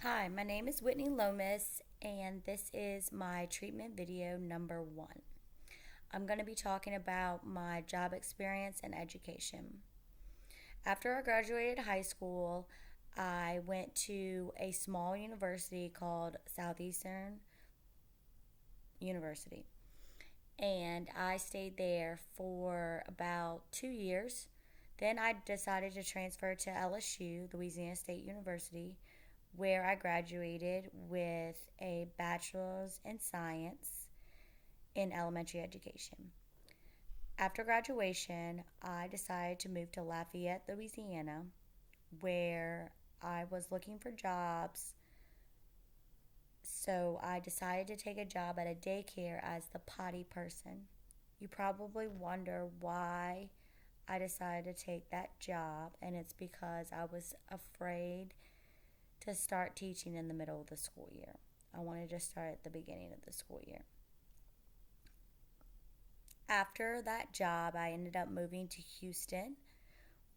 Hi, my name is Whitney Lomas, and this is my treatment video number 1. I'm going to be talking about my job experience and education. After I graduated high school, I went to a small university called Southeastern University, and I stayed there for about 2 years. Then I decided to transfer to LSU, Louisiana State University, where I graduated with a bachelor's in science in elementary education. After graduation, I decided to move to Lafayette, Louisiana, where I was looking for jobs. So I decided to take a job at a daycare as the potty person. You probably wonder why I decided to take that job, and it's because I was afraid to start teaching in the middle of the school year. I wanted to start at the beginning of the school year. After that job, I ended up moving to Houston,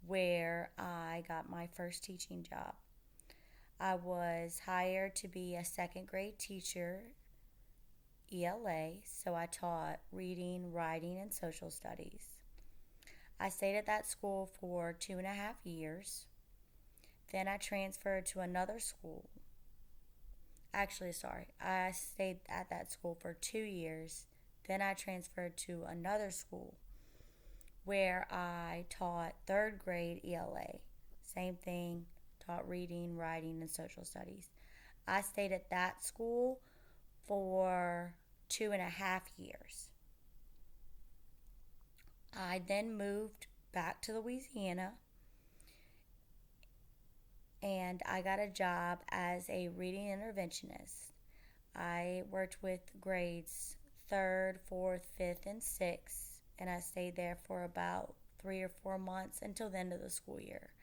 where I got my first teaching job. I was hired to be a second grade teacher, ELA, so I taught reading, writing, and social studies. I stayed at that school for 2.5 years. Then I transferred to another school. I stayed at that school for 2 years. Then I transferred to another school where I taught third grade ELA. Same thing, taught reading, writing, and social studies. I stayed at that school for 2.5 years. I then moved back to Louisiana and I got a job as a reading interventionist. I worked with grades third, fourth, fifth, and sixth, and I stayed there for about 3 or 4 months until the end of the school year.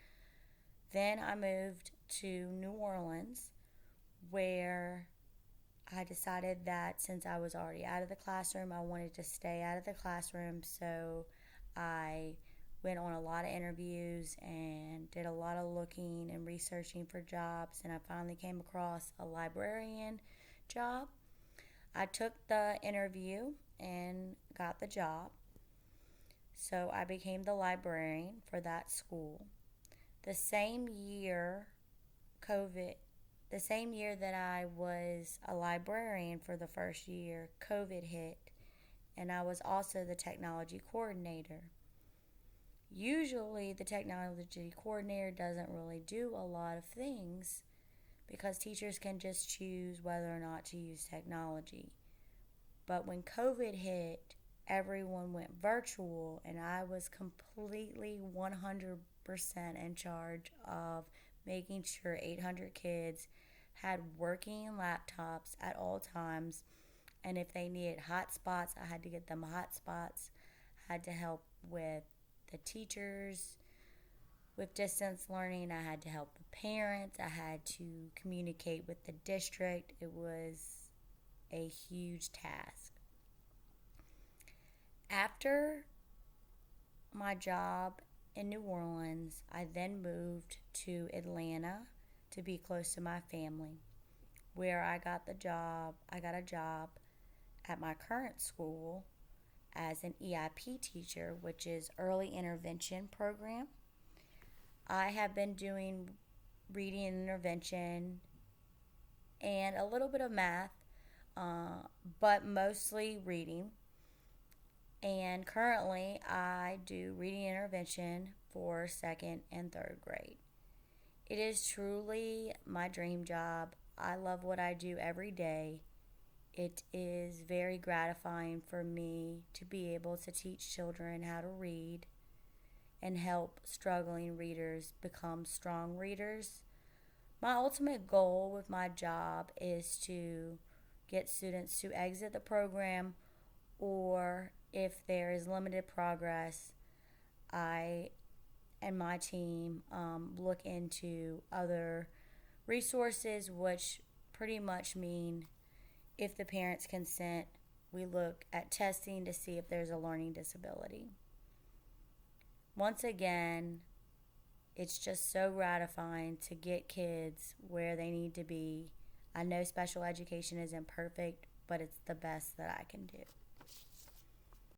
Then I moved to New Orleans, where I decided that since I was already out of the classroom, I wanted to stay out of the classroom, so I went on a lot of interviews and did a lot of looking and researching for jobs, and I finally came across a librarian job. I took the interview and got the job, so I became the librarian for that school. The same year, COVID, the same year that I was a librarian for the first year, COVID hit, and I was also the technology coordinator. Usually, the technology coordinator doesn't really do a lot of things because teachers can just choose whether or not to use technology. But when COVID hit, everyone went virtual, and I was completely 100% in charge of making sure 800 kids had working laptops at all times. And if they needed hotspots, I had to get them hotspots. I had to help with the teachers with distance learning. I had to help the parents. I had to communicate with the district. It was a huge task. After my job in New Orleans, I then moved to Atlanta to be close to my family, where I got the job. I got a job at my current school as an EIP teacher, which is early intervention program. I have been doing reading intervention and a little bit of math, but mostly reading. And currently, I do reading intervention for second and third grade. It is truly my dream job. I love what I do every day. It is very gratifying for me to be able to teach children how to read and help struggling readers become strong readers. My ultimate goal with my job is to get students to exit the program, or if there is limited progress, I and my team look into other resources, which pretty much mean if the parents consent, we look at testing to see if there's a learning disability. Once again, It's just so gratifying to get kids where they need to be. I know special education isn't perfect, but it's the best that I can do.